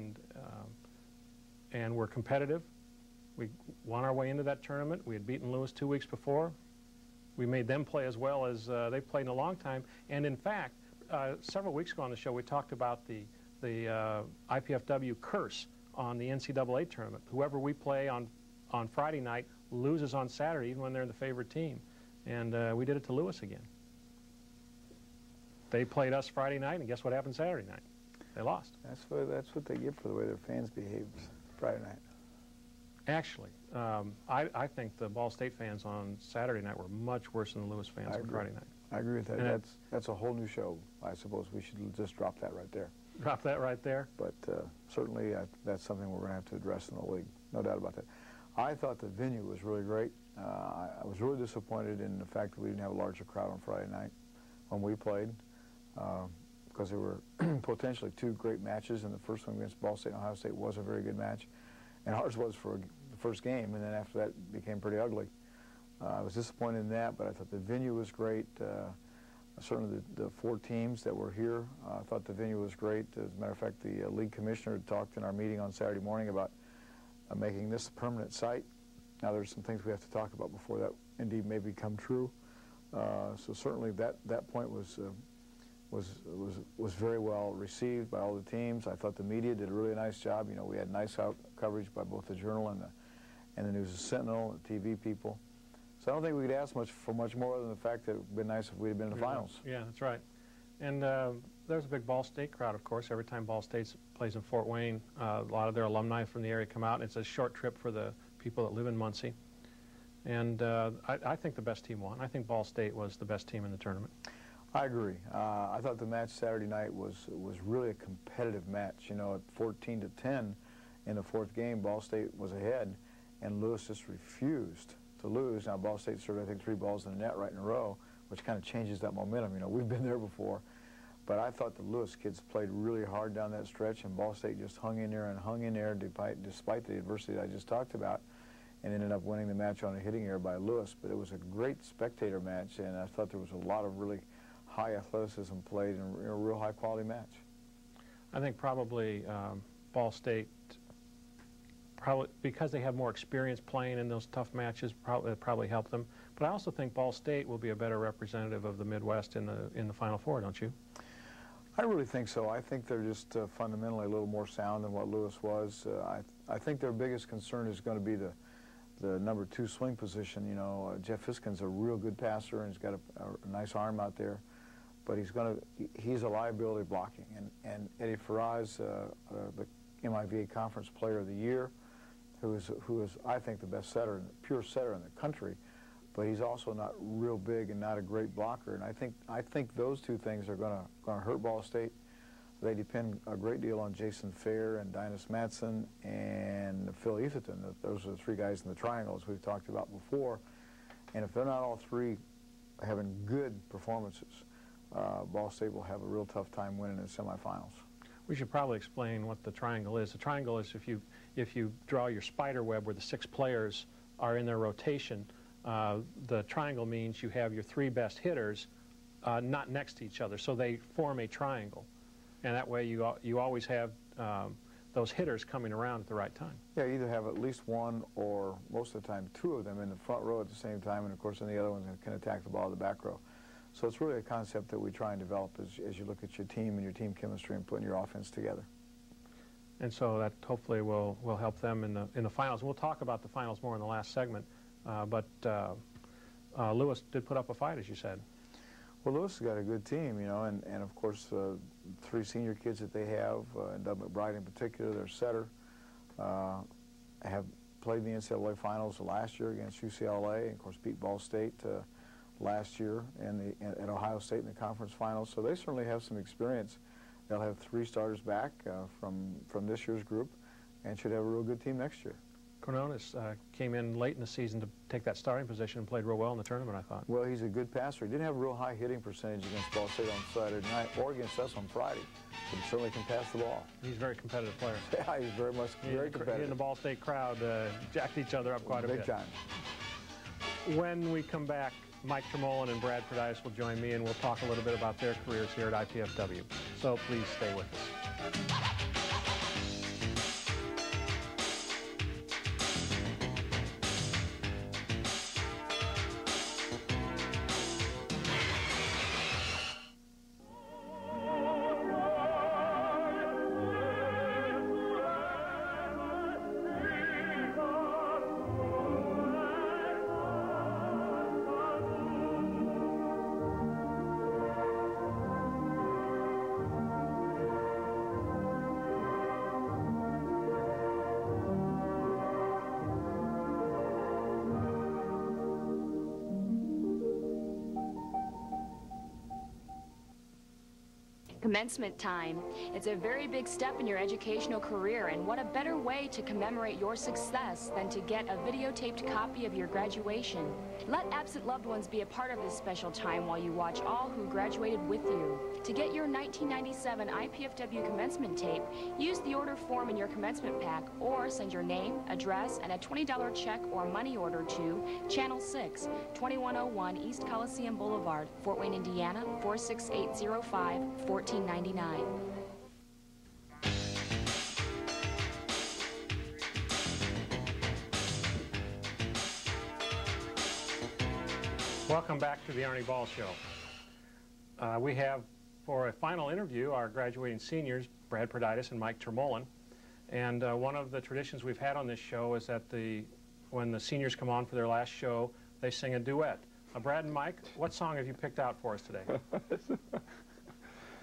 and were competitive. We won our way into that tournament. We had beaten Lewis 2 weeks before. We made them play as well as they've played in a long time. And in fact, several weeks ago on the show, we talked about the IPFW curse on the NCAA tournament. Whoever we play on Friday night loses on Saturday, even when they're the favorite team. And we did it to Lewis again. They played us Friday night, and guess what happened Saturday night? They lost. That's what they get for the way their fans behaved Friday night. Actually, I think the Ball State fans on Saturday night were much worse than the Lewis fans on Friday night. I agree with that. That's a whole new show. I suppose we should just drop that right there. Drop that right there? But certainly that's something we're going to have to address in the league. No doubt about that. I thought the venue was really great. I was really disappointed in the fact that we didn't have a larger crowd on Friday night when we played because there were potentially two great matches, and the first one against Ball State and Ohio State was a very good match, and ours was for the first game, and then after that it became pretty ugly. I was disappointed in that, but I thought the venue was great. certainly the 4 teams that were here. I thought the venue was great. As a matter of fact, the league commissioner talked in our meeting on Saturday morning about making this a permanent site. Now there's some things we have to talk about before that indeed may become true. So certainly that point was very well received by all the teams. I thought the media did a really nice job. You know, we had nice coverage by both the Journal and the News Sentinel and the TV people. So I don't think we could ask for much more than the fact that it would have been nice if we had been in the finals. Yeah, that's right. And there's a big Ball State crowd, of course. Every time Ball State plays in Fort Wayne, a lot of their alumni from the area come out. It's a short trip for the people that live in Muncie. And I think the best team won. I think Ball State was the best team in the tournament. I agree. I thought the match Saturday night was really a competitive match. You know, at 14-10 in the 4th game, Ball State was ahead, and Lewis just refused to lose. Now, Ball State served, I think, 3 balls in the net right in a row, which kind of changes that momentum. You know, we've been there before. But I thought the Lewis kids played really hard down that stretch, and Ball State just hung in there and hung in there despite the adversity I just talked about, and ended up winning the match on a hitting error by Lewis. But it was a great spectator match, and I thought there was a lot of really high athleticism played in a real high-quality match. I think probably Ball State, probably because they have more experience playing in those tough matches, probably helped them. But I also think Ball State will be a better representative of the Midwest in the Final Four, don't you? I really think so. I think they're just fundamentally a little more sound than what Lewis was. I think their biggest concern is going to be the number 2 swing position. You know, Jeff Hiskin's a real good passer, and he's got a nice arm out there. But he's a liability blocking. And Eddie Faraz, the MIVA Conference Player of the Year, who is I think the best setter, pure setter in the country, but he's also not real big and not a great blocker. And I think those 2 things are going to hurt Ball State. They depend a great deal on Jason Fair and Dinas Matson and Phil Etherton. Those are the 3 guys in the triangle, as we've talked about before. And if they're not all 3 having good performances, Ball State will have a real tough time winning in the semifinals. We should probably explain what the triangle is. The triangle is if you draw your spider web where the 6 players are in their rotation, the triangle means you have your 3 best hitters not next to each other, so they form a triangle. And that way you always have those hitters coming around at the right time. Yeah, you either have at least 1 or most of the time 2 of them in the front row at the same time, and of course then the other ones can attack the ball in the back row. So it's really a concept that we try and develop as you look at your team and your team chemistry and putting your offense together. And so that hopefully will help them in the finals. We'll talk about the finals more in the last segment, but Lewis did put up a fight, as you said. Well, Lewis has got a good team, you know, and of course 3 senior kids that they have, and Doug McBride in particular, their setter, have played in the NCAA finals last year against UCLA, and of course beat Ball State last year at Ohio State in the conference finals. So they certainly have some experience. They'll have 3 starters back from this year's group, and should have a real good team next year. Cornonis came in late in the season to take that starting position and played real well in the tournament, I thought. Well, he's a good passer. He didn't have a real high hitting percentage against Ball State on Saturday night or against us on Friday, but he certainly can pass the ball. He's a very competitive player. Yeah, he's very competitive. He and the Ball State crowd jacked each other up quite a bit. Big time. When we come back, Mike Tremolin and Brad Fordyce will join me, and we'll talk a little bit about their careers here at IPFW. So please stay with us. Commencement time. It's a very big step in your educational career, and what a better way to commemorate your success than to get a videotaped copy of your graduation. Let absent loved ones be a part of this special time while you watch all who graduated with you. To get your 1997 IPFW commencement tape, use the order form in your commencement pack or send your name, address, and a $20 check or money order to Channel 6, 2101 East Coliseum Boulevard, Fort Wayne, Indiana, 46805, 1499. Welcome back to the Arnie Ball Show. We have, for a final interview, our graduating seniors, Brad Perditis and Mike Termolin. And one of the traditions we've had on this show is that when the seniors come on for their last show, they sing a duet. Brad and Mike, what song have you picked out for us today?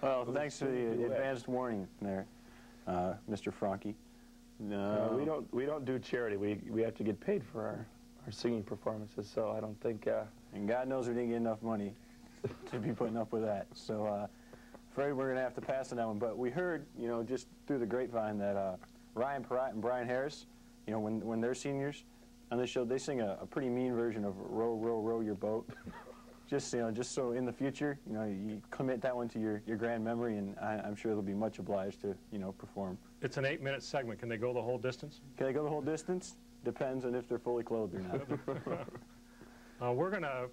Well, thanks for the advanced warning there, Mr. Franke. No, we don't do charity. We have to get paid for our singing performances, so I don't think... And God knows we didn't get enough money to be putting up with that. So afraid we're going to have to pass on that one. But we heard, you know, just through the grapevine that Ryan Perrott and Brian Harris, you know, when they're seniors on this show, they sing a pretty mean version of Row, Row, Row Your Boat. Just so in the future, you know, you commit that one to your grand memory, and I'm sure they'll be much obliged to, you know, perform. It's an 8-minute segment. Can they go the whole distance? Can they go the whole distance? Depends on if they're fully clothed or not. We're going to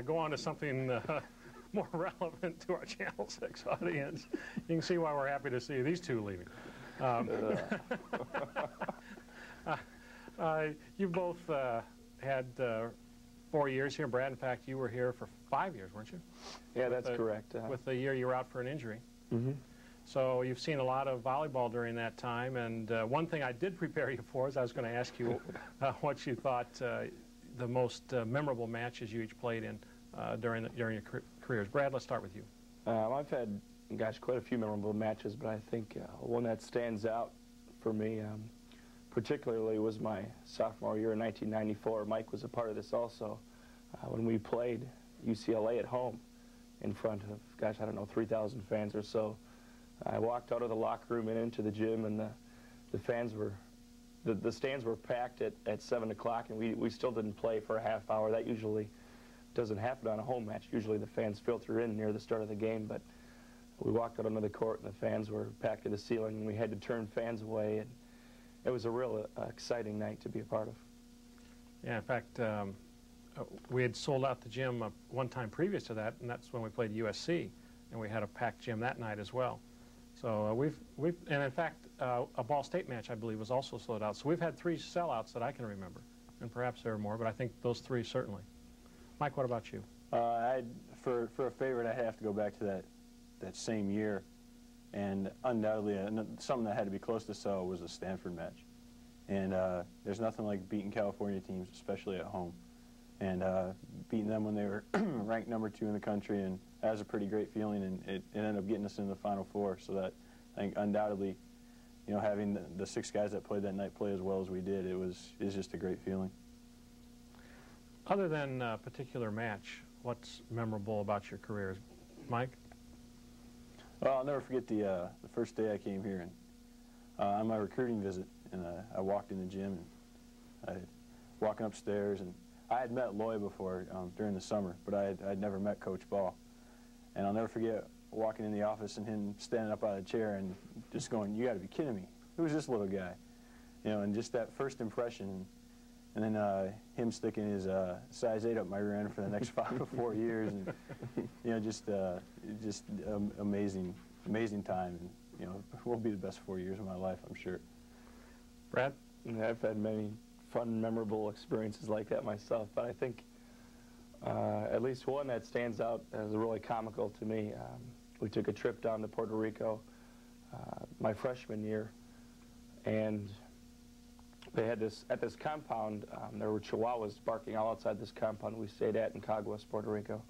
go on to something more relevant to our Channel 6 audience. You can see why we're happy to see these two leaving. You both had 4 years here. Brad, in fact, you were here for 5 years, weren't you? Yeah, that's correct. With the year you were out for an injury. Mm-hmm. So you've seen a lot of volleyball during that time. And one thing I did prepare you for is I was going to ask you what you thought the most memorable matches you each played in during your careers. Brad, let's start with you. I've had, gosh, quite a few memorable matches, but I think one that stands out for me particularly was my sophomore year in 1994. Mike was a part of this also. When we played UCLA at home in front of, gosh, I don't know, 3,000 fans or so. I walked out of the locker room and into the gym, and the fans were, the stands were packed at 7 o'clock, and we still didn't play for a half hour. That usually doesn't happen on a home match. Usually the fans filter in near the start of the game, but we walked out onto the court, and the fans were packed to the ceiling, and we had to turn fans away, and it was a real exciting night to be a part of. Yeah, in fact, we had sold out the gym one time previous to that, and that's when we played USC, and we had a packed gym that night as well. So and in fact, a Ball State match, I believe, was also sold out. So we've had 3 sellouts that I can remember, and perhaps there are more, but I think those 3 certainly. Mike, what about you? For a favorite, I have to go back to that same year, and undoubtedly something that had to be close to so was the Stanford match. And there's nothing like beating California teams, especially at home, and beating them when they were ranked #2 in the country, and that was a pretty great feeling, and it ended up getting us into the Final Four. So that, I think, undoubtedly, you know, having the 6 guys that played that night play as well as we did, it was just a great feeling. Other than a particular match, what's memorable about your careers? Mike? Well, I'll never forget the first day I came here, and on my recruiting visit, and I walked in the gym, and walking upstairs, and I had met Loy before during the summer, but I'd never met Coach Ball. And I'll never forget walking in the office and him standing up out of the chair and just going, "You got to be kidding me. Who's this little guy?" You know, and just that first impression, and then him sticking his size 8 up my rear end for the next 5 to 4 years, and you know, just amazing time, and you know, it will be the best 4 years of my life, I'm sure. Brad? Yeah, I've had many fun, memorable experiences like that myself, but I think at least one that stands out as really comical to me. We took a trip down to Puerto Rico my freshman year, and they had at this compound, there were chihuahuas barking all outside this compound we stayed at in Caguas, Puerto Rico.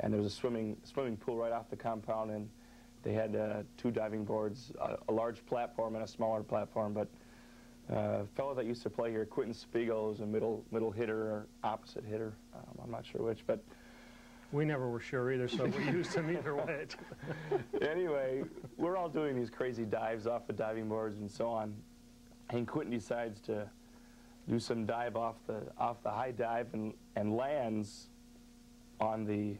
And there was a swimming pool right off the compound, and they had 2 diving boards, a large platform and a smaller platform. But a fellow that used to play here, Quentin Spiegel, was a middle hitter or opposite hitter. I'm not sure which, but we never were sure either, so we used him either way. Anyway, we're all doing these crazy dives off the diving boards and so on. And Quentin decides to do some dive off the high dive and lands on the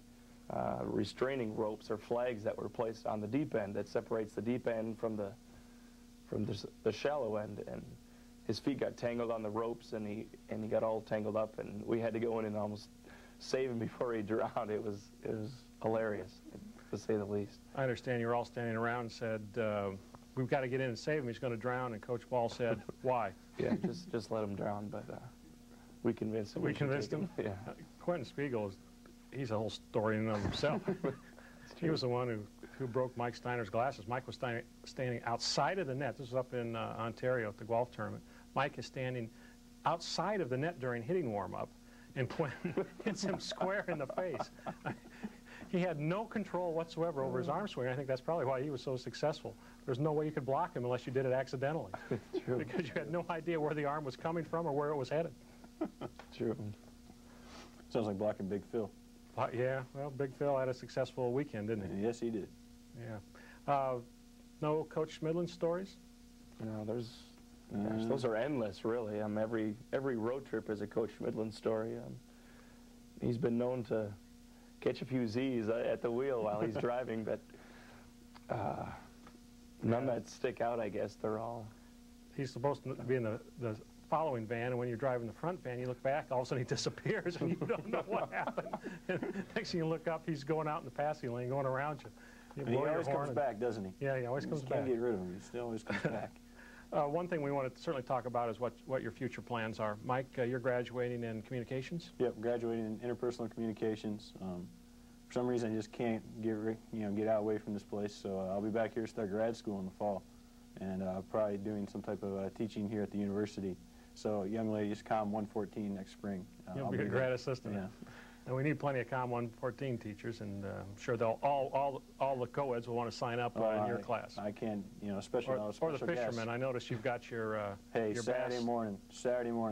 restraining ropes or flags that were placed on the deep end that separates the deep end from the shallow end, and his feet got tangled on the ropes, and he got all tangled up, and we had to go in and almost save him before he drowned. It was hilarious, to say the least. I understand you were all standing around and said, we've got to get in and save him, he's going to drown, and Coach Wall said, why? Yeah, just let him drown, but we convinced him. We convinced him? Yeah. Quentin Spiegel, he's a whole story in and of himself. He was the one who broke Mike Steiner's glasses. Mike was standing outside of the net. This was up in Ontario at the golf tournament. Mike is standing outside of the net during hitting warm-up, and Quentin hits him square in the face. He had no control whatsoever over his arm swing. I think that's probably why he was so successful. There's no way you could block him unless you did it accidentally. True. Because you had no idea where the arm was coming from or where it was headed. True. Sounds like blocking Big Phil. Yeah, well, Big Phil had a successful weekend, didn't he? Yes, he did. Yeah. No Coach Schmidlin stories? No, gosh, those are endless, really. Every road trip is a Coach Schmidlin story. He's been known to catch a few Z's at the wheel while he's driving, but none that stick out, I guess. They're all... He's supposed to be in the following van, and when you're driving the front van, you look back, all of a sudden he disappears, and you don't know what happened. And next thing you look up, he's going out in the passing lane, going around you. He always comes back, doesn't he? Yeah, he always comes back. You can't get rid of him. He still always comes back. One thing we want to certainly talk about is what your future plans are. Mike, you're graduating in communications? Yep, graduating in interpersonal communications. For some reason, I just can't get out away from this place, so I'll be back here to start grad school in the fall, and probably doing some type of teaching here at the university. So, young ladies, COM 114 next spring. You'll be a grad assistant. Yeah. And we need plenty of COM 114 teachers, and I'm sure all the co-eds will want to sign up in your class. I can, especially or the fishermen. I noticed you've got your hey, your Saturday morning,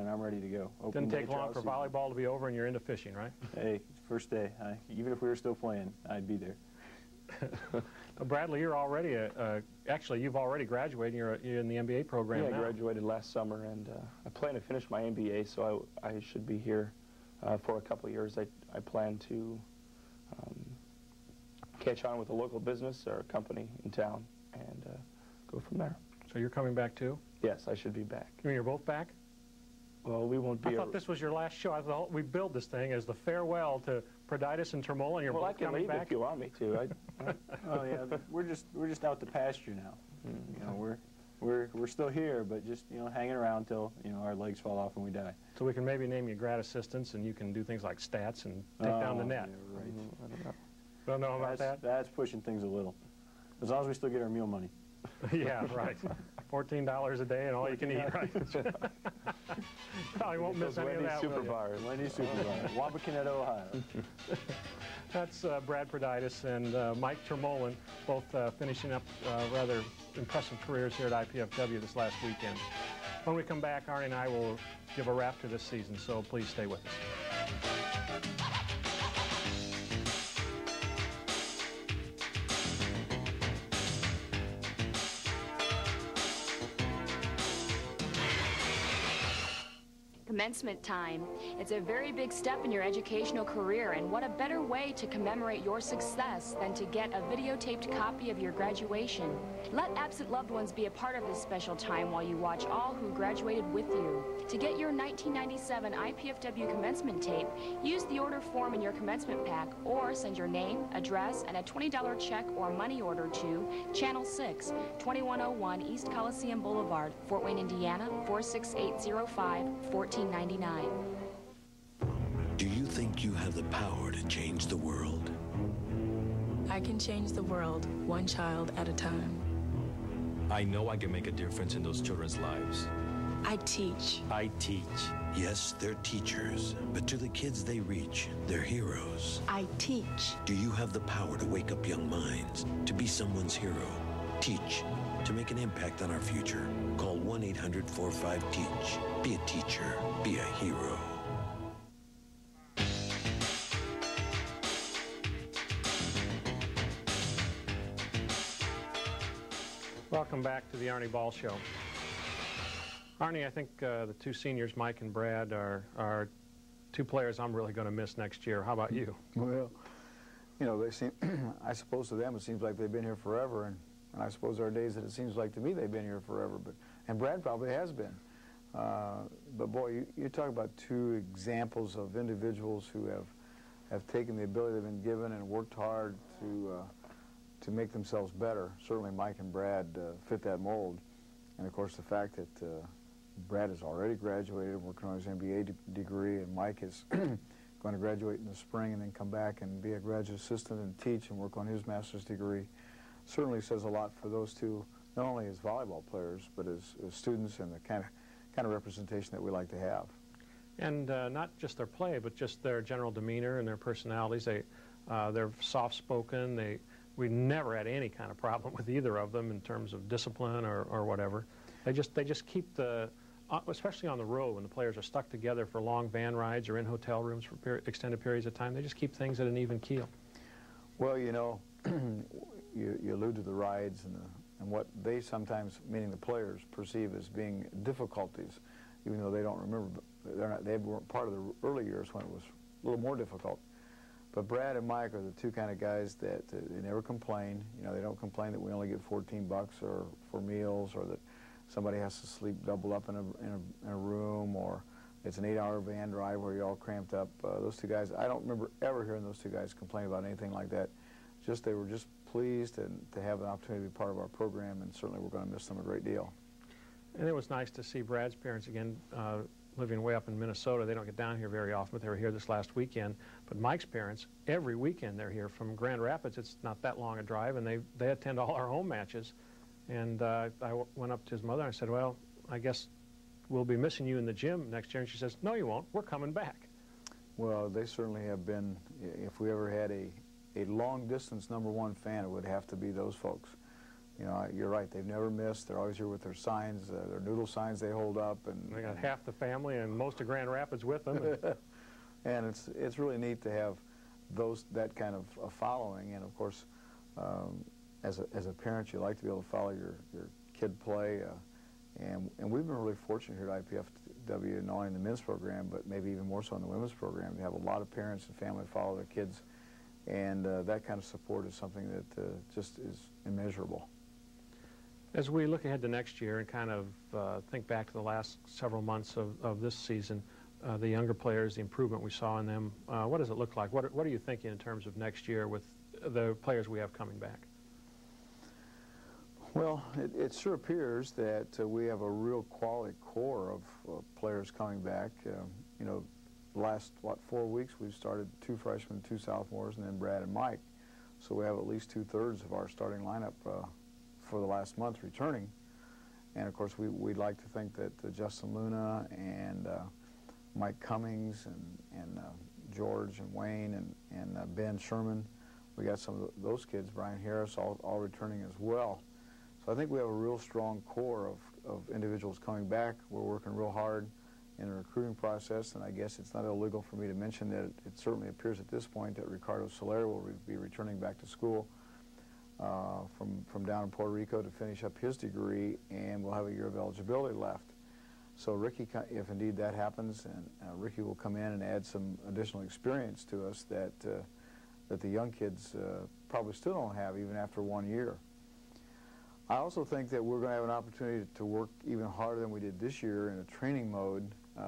I'm ready to go. Didn't take long for volleyball to be over, and you're into fishing, right? Hey, first day. Even if we were still playing, I'd be there. Bradley, you're already actually you've already graduated. You're in the MBA program now. I graduated last summer, and I plan to finish my MBA, so I should be here for a couple of years. I plan to catch on with a local business or a company in town and go from there. So you're coming back too? Yes, I should be back. You mean you're both back? Well, we won't be. I thought this was your last show. I thought we build this thing as the farewell to Proditus and Tremola, and you're both coming back. Well, I can leave if you want me to. Oh yeah, we're just out to pasture now. We're still here, but just hanging around till our legs fall off and we die. So we can maybe name you grad assistants, and you can do things like stats and take down the net. Yeah, right. Don't know about that? That's pushing things a little. As long as we still get our meal money. Yeah, right. $14 a day and all you can eat, right? Probably won't miss any of that. Wendy's Super Bar, Wapakoneta, Ohio. That's Brad Proditus and Mike Tremola, both finishing up rather impressive careers here at IPFW this last weekend. When we come back, Arnie and I will give a wrap to this season, so please stay with us. Commencement time. It's a very big step in your educational career, and what a better way to commemorate your success than to get a videotaped copy of your graduation. Let absent loved ones be a part of this special time while you watch all who graduated with you. To get your 1997 IPFW commencement tape, use the order form in your commencement pack or send your name, address, and a $20 check or money order to Channel 6, 2101 East Coliseum Boulevard, Fort Wayne, Indiana, 46805, 1499. Do you think you have the power to change the world? I can change the world one child at a time. I know I can make a difference in those children's lives. I teach. I teach. Yes, they're teachers, but to the kids they reach, they're heroes. I teach. Do you have the power to wake up young minds, to be someone's hero? Teach, to make an impact on our future. Call 1-800-45-TEACH. Be a teacher. Be a hero. Welcome back to the Arnie Ball Show. Arnie, I think the two seniors, Mike and Brad, are two players I'm really going to miss next year. How about you? Well, you know, they seem, I suppose to them it seems like they've been here forever, and I suppose there are days that it seems like to me they've been here forever, and Brad probably has been. But boy, you talk about two examples of individuals who have taken the ability they've been given and worked hard to make themselves better. Certainly Mike and Brad fit that mold. And of course the fact that Brad has already graduated and working on his MBA degree, and Mike is going to graduate in the spring and then come back and be a graduate assistant and teach and work on his master's degree, certainly says a lot for those two, not only as volleyball players, but as students and the kind of representation that we like to have. And not just their play, but just their general demeanor and their personalities. They're soft-spoken. We never had any kind of problem with either of them in terms of discipline or whatever. They just keep especially on the road when the players are stuck together for long van rides or in hotel rooms for extended periods of time, they just keep things at an even keel. Well, you know, you allude to the rides and what they sometimes, meaning the players, perceive as being difficulties, even though they don't remember. They weren't part of the early years when it was a little more difficult. But Brad and Mike are the two kind of guys that they never complain. You know, they don't complain that we only get $14 or for meals, or that somebody has to sleep double up in a room, or it's an 8-hour van drive where you're all cramped up. Those two guys, I don't remember ever hearing those two guys complain about anything like that. They were just pleased to have an opportunity to be part of our program, and certainly we're going to miss them a great deal. And it was nice to see Brad's parents again, living way up in Minnesota. They don't get down here very often, but they were here this last weekend. But Mike's parents, every weekend they're here from Grand Rapids. It's not that long a drive, and they attend all our home matches. And I went up to his mother and I said, well, I guess we'll be missing you in the gym next year. And she says, no, you won't. We're coming back. Well, they certainly have been. If we ever had a long-distance #1 fan, it would have to be those folks. You know, you're right. They've never missed. They're always here with their signs, their noodle signs they hold up. And they got half the family and most of Grand Rapids with them. And it's really neat to have that kind of following. And of course, as a parent, you like to be able to follow your kid play. And we've been really fortunate here at IPFW, not only in the men's program, but maybe even more so in the women's program, to have a lot of parents and family follow their kids. And that kind of support is something that just is immeasurable. As we look ahead to next year and kind of think back to the last several months of this season, the younger players, the improvement we saw in them, what does it look like? What are you thinking in terms of next year with the players we have coming back? Well, it sure appears that we have a real quality core of players coming back. You know, the last, 4 weeks we've started 2 freshmen, 2 sophomores, and then Brad and Mike. So we have at least 2/3 of our starting lineup for the last month returning. And of course we'd like to think that Justin Luna and Mike Cummings and George and Wayne and Ben Sherman, we got some of those kids, Brian Harris, all returning as well. So I think we have a real strong core of individuals coming back. We're working real hard in the recruiting process, and I guess it's not illegal for me to mention that it certainly appears at this point that Ricardo Soler will be returning back to school from down in Puerto Rico to finish up his degree, and we'll have a year of eligibility left. So Ricky, if indeed that happens, and Ricky will come in and add some additional experience to us that the young kids probably still don't have even after 1 year. I also think that we're going to have an opportunity to work even harder than we did this year in a training mode. You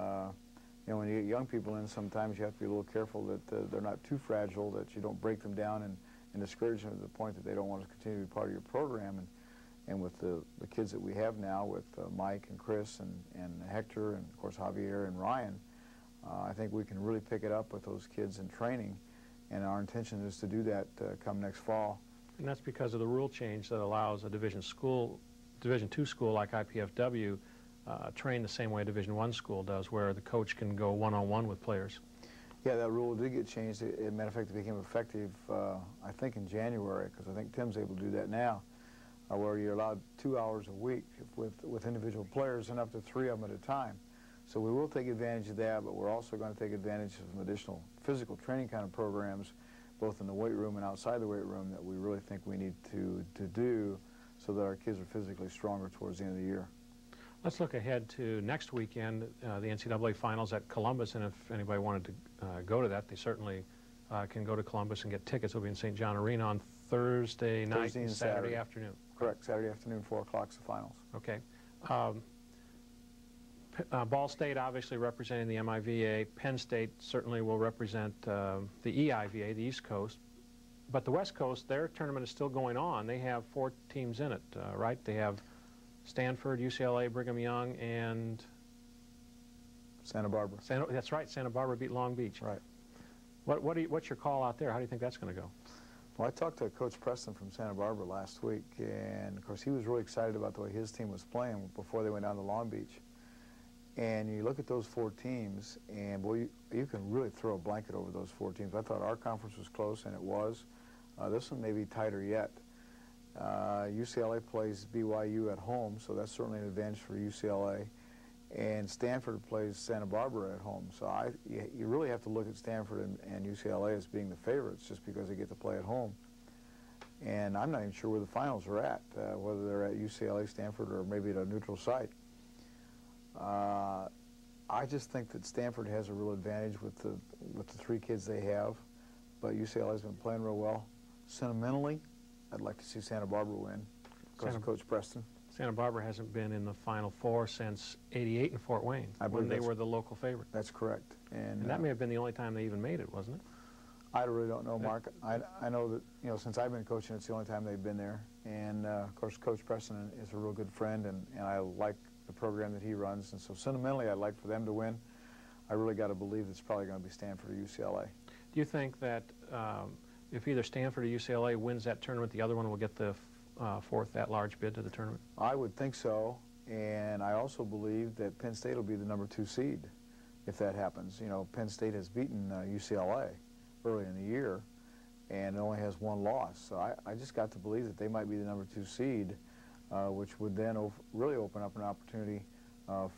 know, when you get young people in, sometimes you have to be a little careful that they're not too fragile, that you don't break them down and discourage them to the point that they don't want to continue to be part of your program. And with the kids that we have now, with Mike and Chris and Hector and, of course, Javier and Ryan, I think we can really pick it up with those kids in training. And our intention is to do that come next fall. And that's because of the rule change that allows a Division II school like IPFW train the same way a Division I school does, where the coach can go one-on-one with players. Yeah, that rule did get changed. As a matter of fact, it became effective, I think, in January, because I think Tim's able to do that now, where you're allowed 2 hours a week with individual players and up to 3 of them at a time. So we will take advantage of that, but we're also going to take advantage of some additional physical training kind of programs, both in the weight room and outside the weight room, that we really think we need to do so that our kids are physically stronger towards the end of the year. Let's look ahead to next weekend, the NCAA Finals at Columbus, and if anybody wanted to go to that, they certainly can go to Columbus and get tickets. We'll be in St. John Arena on Thursday night and Saturday afternoon. Correct. Saturday afternoon, 4 o'clock is the finals. Okay. Ball State obviously representing the MIVA. Penn State certainly will represent the EIVA, the East Coast. But the West Coast, their tournament is still going on. They have 4 teams in it, right? They have Stanford, UCLA, Brigham Young, and Santa Barbara. That's right. Santa Barbara beat Long Beach. Right. What's your call out there? How do you think that's going to go? Well, I talked to Coach Preston from Santa Barbara last week, and of course he was really excited about the way his team was playing before they went down to Long Beach. And you look at those 4 teams, and boy, you can really throw a blanket over those 4 teams. I thought our conference was close, and it was. This one may be tighter yet. UCLA plays BYU at home, so that's certainly an advantage for UCLA. And Stanford plays Santa Barbara at home. So you really have to look at Stanford and UCLA as being the favorites just because they get to play at home. And I'm not even sure where the finals are at, whether they're at UCLA, Stanford, or maybe at a neutral site. I just think that Stanford has a real advantage with the 3 kids they have, but UCLA has been playing real well. Sentimentally, I'd like to see Santa Barbara win because of Coach Preston. Santa Barbara hasn't been in the Final Four since '88 in Fort Wayne, when they were the local favorite. That's correct. And that may have been the only time they even made it, wasn't it? I really don't know, Mark. I know that, you know, since I've been coaching, it's the only time they've been there. And, of course, Coach Preston is a real good friend, and I like the program that he runs. And so sentimentally, I'd like for them to win. I really got to believe it's probably going to be Stanford or UCLA. Do you think that if either Stanford or UCLA wins that tournament, the other one will get the 4th at-large bid to the tournament? I would think so, and I also believe that Penn State will be the number 2 seed if that happens. You know, Penn State has beaten UCLA early in the year and only has 1 loss. So I just got to believe that they might be the number 2 seed, which would then really open up an opportunity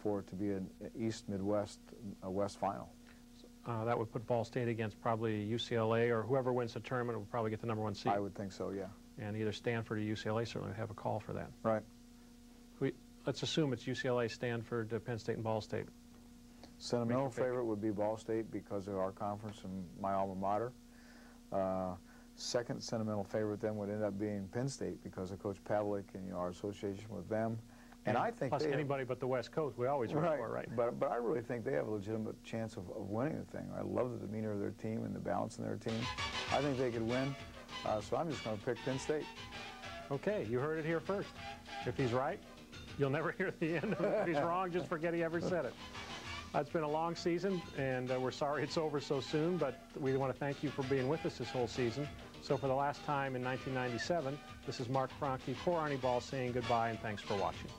for it to be an East, Midwest, West final. That would put Ball State against probably UCLA, or whoever wins the tournament will probably get the number 1 seed. I would think so, yeah. And either Stanford or UCLA certainly would have a call for that. Right. Let's assume it's UCLA, Stanford, Penn State, and Ball State. Sentimental favorite would be Ball State because of our conference and my alma mater. Second sentimental favorite then would end up being Penn State because of Coach Pavlik and our association with them. And I think plus anybody but the West Coast, we always root for, right? But I really think they have a legitimate chance of winning the thing. I love the demeanor of their team and the balance in their team. I think they could win, so I'm just going to pick Penn State. Okay, you heard it here first. If he's right, you'll never hear the end of it. If he's wrong, just forget he ever said it. It's been a long season, and we're sorry it's over so soon, but we want to thank you for being with us this whole season. So for the last time in 1997, this is Mark Franke for Arnie Ball saying goodbye and thanks for watching.